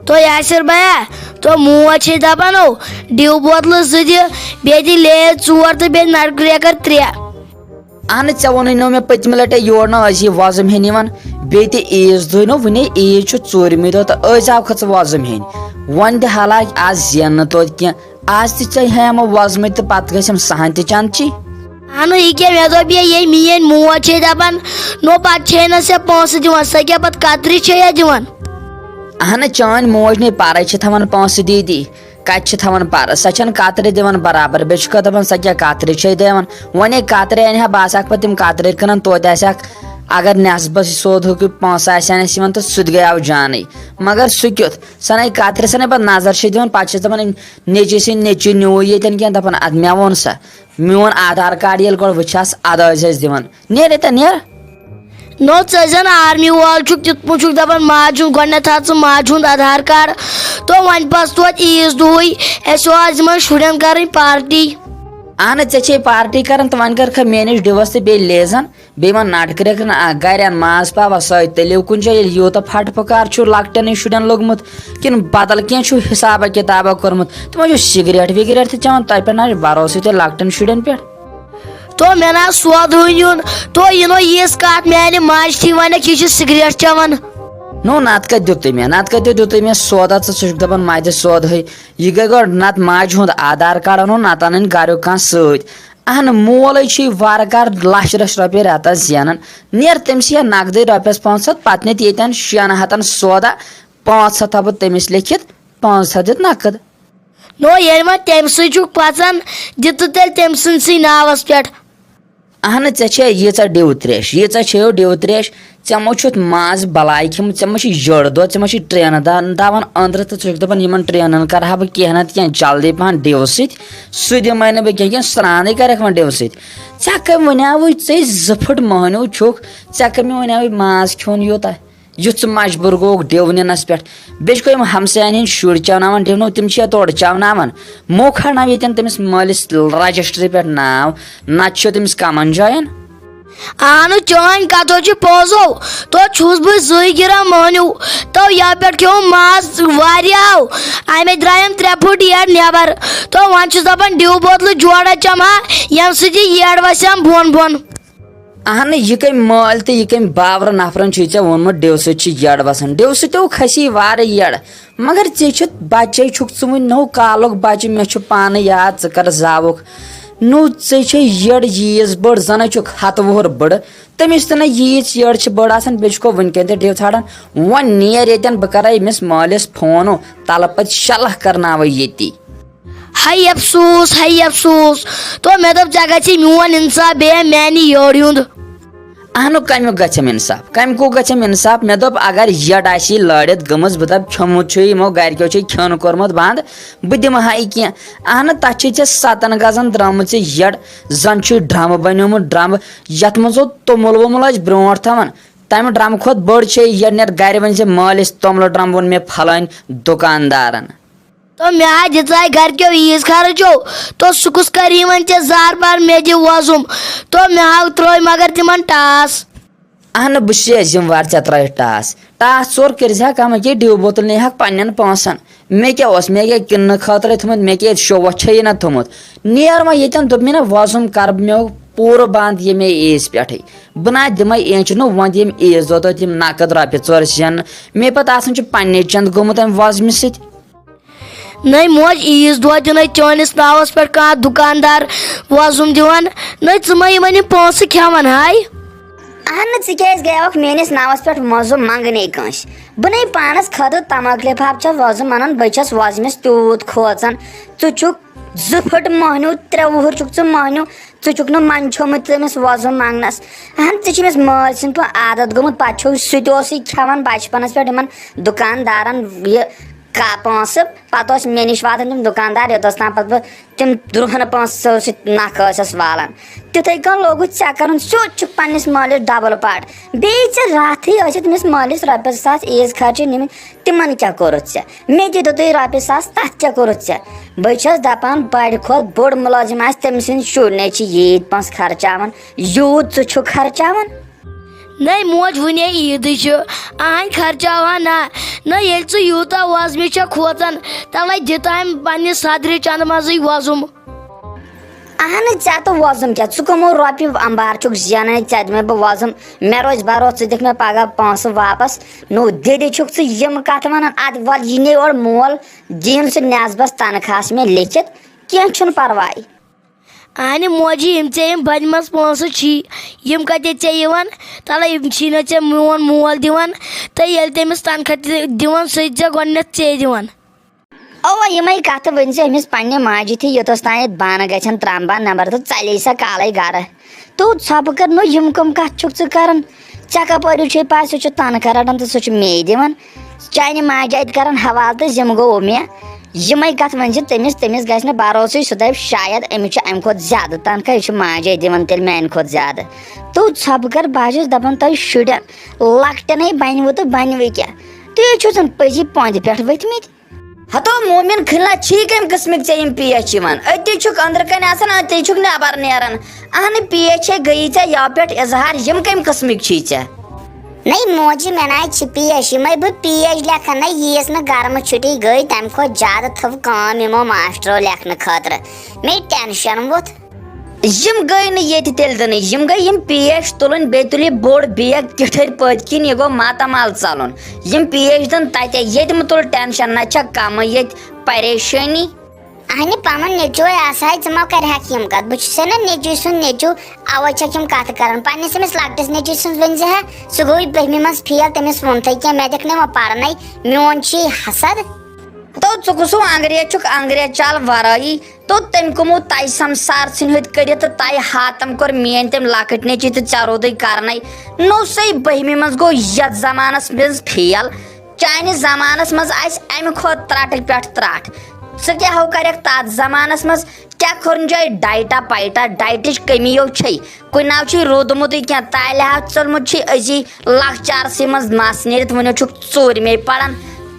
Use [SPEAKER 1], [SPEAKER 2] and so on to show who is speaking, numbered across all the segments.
[SPEAKER 1] تو یاسر بیا تو موج دپانو ڈیو بوتل زٕ بیٚیہِ دِ لیز 4 تہٕ بیٚیہِ نٹ کریکر 3.
[SPEAKER 2] اہن ژےٚ ووٚنُے نو مےٚ پٔتمہِ لٹہِ یور نہ ٲسی وۄزُم ہیٚنۍ یِوان بیٚیہِ تہِ عیٖز دۄہ نو وُنے عیٖز چھُ 4مہِ دۄہ تہٕ ٲسۍ آو کھٔژ وۄزُم ہیٚنۍ وۄنۍ دِ حالانکہِ آز زینہٕ نہٕ توتہِ کینٛہہ آز تہِ ژےٚ ہیٚیمو وۄزمٕتۍ تہٕ پتہٕ گژھیم سہن تہِ چندچی.
[SPEAKER 1] اہن یہِ کیٛاہ مےٚ دوٚپ یے میٲنۍ موج چھے دپان نو پتہٕ چھے نہٕ ژےٚ پونٛسہٕ دِوان سۄ کیٛاہ پتہٕ کترِ چھے دِوان.
[SPEAKER 2] اہن چٲنۍ موج نٕے پرے چھِ تھاوان پونٛسہٕ دی کتہِ چھِ تھاوان پرٕ سۄ چھنہٕ کترِ دِوان برابر بیٚیہِ چھُکھ دپان سۄ کیٛاہ کترِ چھے دِوان وۄنۍ کترِ انہِ ہا بہٕ آسہٕ ہاکھ پتہٕ تِم کترِ کٕنان توتہِ آسہِ ہاکھ اگر نٮ۪صبس سودہُک پونٛسہٕ آسہِ ہا اسہِ یِوان تہٕ سُہ تہِ گٔیاو جانٕے مگر سُہ کیُتھ سۄ نَے کترِ سۄ نَے پتہٕ نظر چھِ دِوان پتہٕ چھِس دپان نیٚچی سٕنٛدۍ نیٚچوۍ نیوٗ ییٚتٮ۪ن کینٛہہ دپان ادٕ مےٚ ووٚن سا میون آدھار کارڈ ییٚلہِ گۄڈٕ وٕچھہس ادٕ ٲسۍ أسۍ دِوان نیر ییٚتٮ۪ن نیر.
[SPEAKER 1] نو ژٕ زن آرمی وول چھُکھ تِتھ پٲٹھۍ چھُکھ دپان ماجہِ ہُنٛد گۄڈٕنٮ۪تھ تھاو ژٕ ماجہِ ہُنٛد آدھار کارڈ تو وۄنۍ پس توتہِ عیٖز دۄہٕے اَسہِ اوس یِمن شُرٮ۪ن کرٕنۍ پارٹی.
[SPEAKER 2] اہن ژےٚ چھے پارٹی کران تہٕ وۄنۍ کرکھا میٲنِس ڈِوس تہٕ بیٚیہِ لیزن بیٚیہِ یِمن نٹ کرٛیکرن گرِ ان ماز پاوا سۄے تٔلِو کُنہِ جایہِ ییٚلہِ یوٗتاہ پھٹ پھکار چھُ لۄکٹٮ۪نٕے شُرٮ۪ن لوٚگمُت کِنہٕ بدل کینٛہہ چھُ حسابا کِتابا کوٚرمُت تِمو چھُ سگریٹ وگریٹ تہِ چٮ۪وان تۄہہِ پٮ۪ٹھ نہ بروسٕے تۄہہِ لۄکٹٮ۪ن شُرٮ۪ن پٮ۪ٹھ.
[SPEAKER 1] تو مےٚ نہ سودہٕے نیُن تو یہِ نو یِژھ کتھ میانہِ ماجہِ ونکھ یہِ چھِ سگریٹ چٮ۪وان.
[SPEAKER 2] نو نتہٕ کتہِ دِتُے مےٚ نتہٕ کتہِ دِتُے مےٚ سودا ژٕ چھُکھ دپان مےٚ دِ سودہٕے یہِ گٔے گۄڈٕ نتہٕ ماجہِ ہُنٛد آدھار کارڈ انو نتہٕ انٕنۍ گریُک کانٛہہ سۭتۍ. اہن مولٕے چھُے وارٕ کارٕ لچھ رۄپیہِ رٮ۪تس زینان نیر تٔمِس یا نقدٕے رۄپیس 500 پتہٕ نہِ ییٚتٮ۪ن 600 سودا 500 تھاو بہٕ تٔمِس لیکھِتھ 500 دِتھ نقد.
[SPEAKER 1] نو ییٚلہِ وۄنۍ تٔمۍ سٕے چھُکھ پژان دِتہٕ تیٚلہِ تٔمۍ سٕنٛدسٕے ناوس پٮ۪ٹھ.
[SPEAKER 2] اہن ژےٚ چھے ییٖژاہ ڈِو تریش ییٖژاہ چھیو ڈِو تریش ژےٚ مہ چھُتھ ماز بلاے کھیوٚمُت ژےٚ مہ چھُے جٔڑ دۄد ژےٚ مہ چھُے ٹرٛینہٕ داوان أنٛدرٕ تہٕ ژٕ چھُکھ دپان یِمن ٹرٛینن کرہا بہٕ کینٛہہ نتہٕ کینٛہہ جلدی پہن ڈِو سۭتۍ سُہ دِمے نہٕ بہٕ کینٛہہ کینٛہہ سرٛانٕے کرکھ وۄنۍ ڈِو سۭتۍ. ژےٚ کٔمۍ وَنیاوُے ژےٚ 2 پھٕٹ مٔہنیوٗ چھُکھ ژےٚ کٔمۍ وَنیاوُے ماز کھیوٚن یوٗتاہ یُتھ ژٕ مجبوٗر گوٚوُکھ ڈِو نِنس پٮ۪ٹھ بیٚیہِ چھُکھ یِم ہمساین ہٕنٛدۍ شُرۍ چاوناوان ڈِو نو تِم چھِ تورٕ چاوناوان مو کھڑناو ییٚتٮ۪ن تٔمِس مٲلِس رجسٹری پٮ۪ٹھ ناو نتہٕ چھُ تٔمِس کمن جاین.
[SPEAKER 1] اہن چٲنۍ کتھو چھِ پوٚزو تو چھُس بہٕ زٕے گِران مٔہنیوٗ تو یپھ پٮ۪ٹھ کھیوٚوُم ماز واریاہو امے درٛایَم 3 پھٕٹ یٔڈ نٮ۪بر تو وۄنۍ چھُس دپان ڈِو بوتلہٕ جورا چمہا ییٚمہِ سۭتۍ یہِ یٔڈ وسیم بۄن بۄن.
[SPEAKER 2] اہن یہِ کٔمۍ مٲلۍ تہٕ یہِ کٔمۍ باورٕ نفرن چھُے ژےٚ ووٚنمُت ڈِو سۭتۍ چھِ یٔڈ وسان ڈِو سۭتۍ کھسی وارٕ یٔڈ مگر ژےٚ چھُتھ بچے چھُکھ ژٕ وُنہِ نوٚو کالُک بچہِ مےٚ چھُ پانہٕ یاد ژٕ کر زاوُکھ نو ژےٚ چھے یٔڈ ییٖژ بٔڑ زن چھُکھ 100 وُہُر بٔڑٕ تٔمِس تہِ نہ ییٖژ یٔڈ چھِ بٔڑ آسان بیٚیہِ چھُکھ وُنکیٚن تہِ ڈِو ژھانڈان وۄنۍ نیر ییٚتٮ۪ن بہٕ کرے أمِس مٲلِس فون تلہٕ پتہٕ شلح کرناوے ییٚتی.
[SPEAKER 1] ہے افسوٗس تو مےٚ دوٚپ ژےٚ گژھی میون انصاف بیٚیہِ میانہِ یٔڈ ہُنٛد.
[SPEAKER 2] اہنُ کمیُک گژھیم انصاف کمہِ کُک گژھیم انصاف مےٚ دوٚپ اگر یٔڈ آسی لٲرِتھ گٔمٕژ بہٕ دپہٕ کھیوٚمُت چھُ یِمو گرِکیو چھُے کھیوٚن کوٚرمُت بنٛد بہٕ دِمہٕ ہا یہِ کینٛہہ اہنہٕ تتھ چھے ژےٚ 7 گزن درٛامٕژ یٔڈ زن چھُے ڈرمہٕ بنیومُت ڈرمہٕ یتھ منٛز توٚمُل ووٚمُل ٲسۍ برونٛٹھ تھاوان تمہِ ڈرمہٕ کھۄتہٕ بٔڑ چھے یٔڈ نیر گرِ ؤنۍ زِ مٲلِس توٚملہٕ ڈرم ووٚن مےٚ پھلٲنۍ دُکاندارن.
[SPEAKER 1] تو مےٚ ہا دِژاے گرِکیو عیٖز خرچو تو سُہ کُس کری وۄنۍ ژےٚ زار پار مےٚ دِ وۄزُم تو مےٚ ہا ترٲے مگر تِمن ٹاس.
[SPEAKER 2] اہنہٕ بہٕ چھُسے ذِمہٕ ژےٚ ترٲیِتھ ٹاس ژور کٔرزِ کم کینٛہہ ڈِو بوتل نی ہکھ پننٮ۪ن پونٛسن مےٚ کیٛاہ اوس مےٚ کیٛاہ کٕننہٕ خٲطرٕ تھوٚمُت مےٚ کیٛاہ شووہ چھیی نہ تھوٚمُت نیر وۄنۍ ییٚتٮ۪ن دوٚپ مےٚ نہ وۄزُم کرٕ مےٚ پوٗرٕ بنٛد ییٚمے عیٖز پٮ۪ٹھٕے بہٕ نہ دِمے اینچ نہٕ وۄنۍ دِم عیٖز دۄہ توتہِ یِم نقد رۄپیہِ 4 زینہٕ مےٚ پتہٕ آسان چھُ پننہِ چنٛدٕ گوٚمُت امہِ وۄزمہِ سۭتۍ.
[SPEAKER 1] نٔے موج عیٖز دۄہ دِنے چٲنِس ناوس پٮ۪ٹھ کانٛہہ دُکاندار وۄزُم دِوان نٔے ژٕ مہ یِمن یِم پونٛسہٕ کھٮ۪وان ہاے.
[SPEAKER 3] اہن ژٕ کیٛازِ گٔیوکھ میٲنِس ناوس پٮ۪ٹھ وۄزُم منٛگنے کٲنٛسہِ بہٕ نَے پانس خٲطرٕ تماکہٕ لِفاف چھس وۄزُم انان بہٕ چھس وۄزمِس تیوٗت کھوژان ژٕ چھُکھ 2 پھٕٹ مٔہنیوٗ 3 وُہُر چھُکھ ژٕ مٔہنیوٗ ژٕ چھُکھ نہٕ منٛدچھومُت تٔمِس وۄزُم منٛگنس اہن ژےٚ چھِ أمِس مٲلۍ سٕنٛدۍ پٲٹھۍ عادت گوٚمُت پتہٕ چھُ سُہ تہِ اوسُے کھٮ۪وان بچپنس پٮ۪ٹھ یِمن دُکاندارن یہِ پونٛسہٕ پتہٕ اوس مےٚ نِش واتان تِم دُکاندار یوٚتس تام پتہٕ بہٕ تِم درٛوہنہٕ پونٛسہٕ سۭتۍ نکھٕ ٲسس والان تِتھٕے کٔنۍ لوگُتھ ژےٚ کرُن سیوٚد چھُکھ پننِس مٲلِس ڈبل پٹ بیٚیہِ ژےٚ راتھٕے ٲسِتھ تٔمِس مٲلِس رۄپیس 2 ساس عیٖز خرچہِ نِمٕتۍ تِمن کیٛاہ کوٚرُتھ ژےٚ مےٚ تہِ دِتُے رۄپیہِ 1 ساس تتھ کیٛاہ کوٚرُتھ ژےٚ بہٕ چھس دپان بڑِ کھۄتہٕ بوٚڑ مُلٲزِم آسہِ تٔمۍ سٕنٛدۍ شُرۍ نے چھِ ییٖتۍ پونٛسہٕ خرچاوان یوٗت ژٕ چھُکھ خرچاوان.
[SPEAKER 1] نَے موج وٕنے عیٖدٕے چھُ اہنۍ خرچاوان نہ ییٚلہِ ژٕ یوٗتاہ وۄزمہِ چھےٚ کھوژان تَلَے دِتہٕ أمۍ پنٛنہِ صدرِ چنٛدٕ منٛزٕے وۄزُم.
[SPEAKER 3] اہن ژےٚ تہٕ وۄزُم کیٛاہ ژٕ کٕمو رۄپیہِ اَمبار چھُکھ زینان ژےٚ دِمے بہٕ وۄزُم مےٚ روزِ بروس ژٕ دِکھ مےٚ پگاہ پونٛسہٕ واپس نو دِدِ چھُکھ ژٕ یِم کتھٕ ونان ادٕ وَلہٕ یہِ نی اورٕ مول دِیِن سُہ نٮ۪صبس تنخواہس مےٚ لیکھِتھ کینٛہہ چھُنہٕ پرواے.
[SPEAKER 1] اہنہِ موجی یِم ژےٚ یِم بٔدمَس پونٛسہٕ چھی یِم کَتہِ ژےٚ یِوان تَلَے یِم چھی نہٕ ژےٚ میون مول دِوان تہٕ ییٚلہِ تٔمِس تنخواہ تہِ دِوان سُہ تہِ ژےٚ گۄڈنٮ۪تھ ژےٚ دِوان.
[SPEAKER 3] اوا یِمے کتھٕ ؤنۍ زِ أمِس پننہِ ماجہِ تہِ یوٚتَس تانٮ۪تھ بانہٕ گژھن ترٛامبان نمبر تہٕ ژَلے سا کالے گرٕ تو ژھۄپہٕ کر نو یِم کٕم کتھ چھُکھ ژٕ کران ژےٚ کپٲرۍ چھے پاے سُہ چھُ تنخواہ رٹان تہٕ سُہ چھُ مے دِوان چانہِ ماجہِ اتہِ کران حوالہٕ تہٕ زِم گوٚو مےٚ یِمے کتھ ؤنۍ زِ تٔمِس گژھِ نہٕ بروسٕے سُہ دپہِ شاید أمِس چھُ امہِ کھۄتہٕ زیادٕ تنخواہ یہِ چھُ ماجے دِوان تیٚلہِ میانہِ کھۄتہٕ زیادٕ تو ژھۄپہٕ کر بہٕ چھُس دپان تۄہہِ شُرٮ۪ن لۄکٹٮ۪نٕے بنوٕ تہٕ بنوٕ کیٛاہ تُہۍ چھِو زن پٔزی پۄندِ پٮ۪ٹھ ؤتھمٕتۍ. ہتو مومِن کھلنا چھی کمہِ قٕسمٕکۍ ژےٚ یِم پیش یِوان أتی چھُکھ أنٛدرٕ کَنۍ آسان أتی چھُکھ نٮ۪بر نیران اہنہِ پیش ہے گٔیی ژےٚ یَوٕ پٮ۪ٹھ اظہار یِم کمہِ قٕسمٕکۍ چھی ژےٚ.
[SPEAKER 4] نَے موجی مےٚ نَے چھِ پیش یِمے بہٕ پیش لیکھان نَے ییٖژ نہٕ گرمہٕ چھُٹی گٔے تَمہِ کھۄتہٕ زیادٕ تھٲو کٲم یِمو ماسٹرو لیکھنہٕ خٲطرٕ مےٚ ٹٮ۪نشن ووٚتھ.
[SPEAKER 3] یِم گٔے نہٕ ییٚتہِ تیٚلہِ دِنٕے یِم گٔے یِم پیش تُلٕنۍ بیٚیہِ تُلہِ بوٚڑ بیگ ٹِٹھٕرۍ پٔتۍ کِنۍ یہِ گوٚو ماتامال ژَلُن یِم پیش دِن تَتے ییٚتہِ مہٕ تُل ٹٮ۪نشن نہ چھےٚ کمٕے ییٚتہِ پریشٲنی.
[SPEAKER 4] اہنہِ پنُن نیٚچوٗے آسہٕ ہا ژٕ ما کرہکھ یِم کتھ بہٕ چھُسے نہ نیٚچوٗ سُنٛد نیٚچوٗ اوے چھکھ یِم کتھٕ کران پننِس أمِس لۄکٹِس نیٚچوۍ سٕنٛز ؤنۍ زِ ہا سُہ گوٚو بٔہمہِ منٛز فیل تٔمِس ووٚنتھٕے کینٛہہ مےٚ دِکھ نہٕ وۄنۍ پرنَے میون چھُے حسد.
[SPEAKER 3] تو ژٕ کُسُو انگریز چھُکھ انگریز چال ورٲیی تو تٔمۍ کٕمو تَے سمسار ژھٕنۍ ہُتہِ کٔڑِتھ تہٕ تَے ہاتم کوٚر میٲنۍ تٔمۍ لۄکٕٹۍ نیٚچی تہٕ ژےٚ روٗدٕے کرنے نوٚسٕے بٔہمہِ منٛز گوٚو یتھ زمانس منٛز فیل چانہِ زمانس منٛز آسہِ امہِ کھۄتہٕ ترٛٹہٕ پٮ۪ٹھ ترٛٹھ ژٕ کیٛاہ ہو کرکھ تتھ زمانس منٛز کیٛاہ کھورنجاے ڈایٹا پایٹا ڈایٹٕچ کٔمیو چھے کُنہِ ناو چھُے روٗدمُتٕے کینٛہہ تالہِ ہا ژوٚلمُت چھُے أزی لۄکچارسٕے منٛز مس نیٖرِتھ وُنہِ چھُکھ ژوٗرمے پران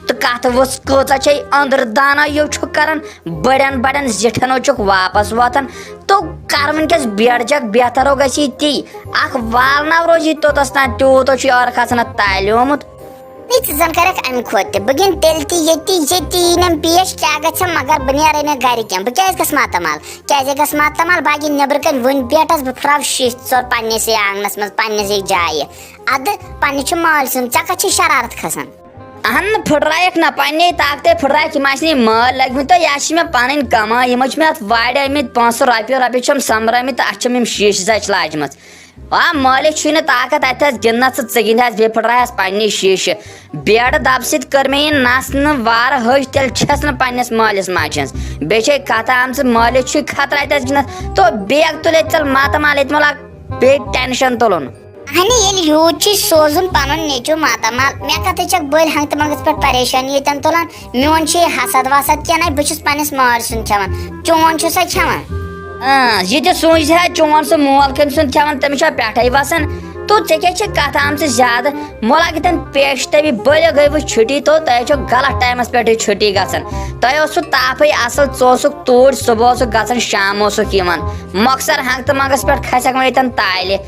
[SPEAKER 3] تہٕ کتھ ؤژھ کۭژاہ چھے أنٛدرٕ دانٲیو چھُکھ کران بڑٮ۪ن بڑٮ۪ن زِٹھٮ۪نو چھُکھ واپس واتان تو کر وُنکیٚس بیٹجکھ بہترو گژھی تی اکھ والناو روزی توٚتس تام تیوٗتاہ چھُے اور کھسان تالیومُت.
[SPEAKER 4] ژٕ زن کرکھ امہِ کھۄتہٕ تہِ بہٕ گِنٛدٕ تیٚلہِ تہِ ییٚتی یِنم پیش کیٛاہ گژھٮ۪م مگر بہٕ نیرے نہٕ گرِ کینٛہہ بہٕ کیٛازِ گژھٕ ماتامال کیٛازِ گژھٕ ماتامال بہٕ گِنٛدٕ نیبرٕ کنۍ وُنہِ بیٹس بہٕ پھراو شیٖش ژور پننسٕے آنگنس منٛز پننسٕے جایہِ ادٕ پننہِ چھُ مٲلۍ سُنٛد ژےٚ کتھ چھِ شرارت کھسان.
[SPEAKER 3] اہن پھٕٹرایکھ نہ پننے طاقتے پھٕٹرایکھ یِم آسنٕے مٲلۍ لٔگمٕتۍ تہٕ یہِ چھِ مےٚ پنٕنۍ کمٲے یِمو چھِ مےٚ اتھ وارِ آمٕتۍ پونٛسہٕ رۄپیہِ چھِم سۄمبرٲمٕتۍ تہٕ اتھ چھِم یِم شیٖشہٕ زچہِ لاجمژٕ آ مٲلِس چھُے نہٕ طاقت اتہِ حظ گِنٛدنس تہٕ ژٕ گِنٛدِ حظ بیٚیہِ پھٕٹرایس پننی شیٖشہٕ بیڈٕ دبہٕ سۭتۍ کٔر مےٚ یہِ نژنہٕ وارٕ ہج تیٚلہِ چھس نہٕ پننِس مٲلِس ماجہِ ہٕنٛز بیٚیہِ چھے کتھ آمژٕ مٲلِس چھُے خطرٕ اتہِ حظ گِنٛدنس تو بیگ تُل ییٚتہِ ژل ماتامال ییٚتہِ مہ لاگ بیٚیہِ ٹٮ۪نشن تُلُن.
[SPEAKER 4] اہنہِ ییٚلہِ یوٗت چھُے سوزُن پنُن نیٚچوٗ ماتامال مےٚ کتھٕے چھکھ بٔلۍ ہنگتہٕ منٛگس پٮ۪ٹھ پریشٲنی ییٚتٮ۪ن تُلان میون چھُ یہِ حسد وسد کینٛہہ نَے بہٕ چھُس پننِس مٲلۍ سُنٛد کھٮ۪وان چون چھُسا کھٮ۪وان.
[SPEAKER 3] یہِ تہِ سوٗنچ ہا چون سُہ مول کٔمۍ سُنٛد کھٮ۪وان تٔمِس چھا پٮ۪ٹھے وسان تو ژےٚ کیٛاہ چھِ کتھ آمژٕ زیادٕ مولا کتٮ۪ن پیشتٲبی بٔلۍ گٔے وٕ چھُٹی تو تۄہہِ چھو غلط ٹایمس پٮ۪ٹھٕے چھُٹی گژھان تۄہہِ اوسوٕ تاپھٕے اصل ژٕ اوسُکھ توٗرۍ صبح اوسُکھ گژھان شام اوسُکھ یِوان مۄخصر ہنگتہٕ منٛگس پٮ۪ٹھ کھسکھ وۄنۍ ییٚتٮ۪ن تالہِ